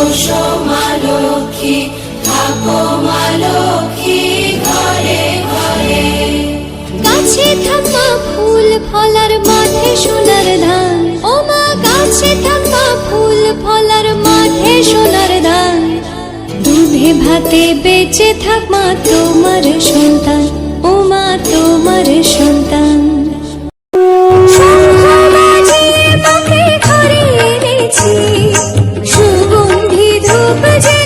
ওষো মা লক্ষ্মী, থাকো মা লক্ষ্মী ঘরে ঘরে। গাছে থাকা ফুল ফলার মাঠে সোনার ধান, ও মা গাছে থাকা ফুল ফলার মাঠে সোনার ধান। দুধে ভাতে বেঁচে থাক মা তোমার সন্তান, ও মা তোমার সন্তান। সুগন্ধি ধূপ যে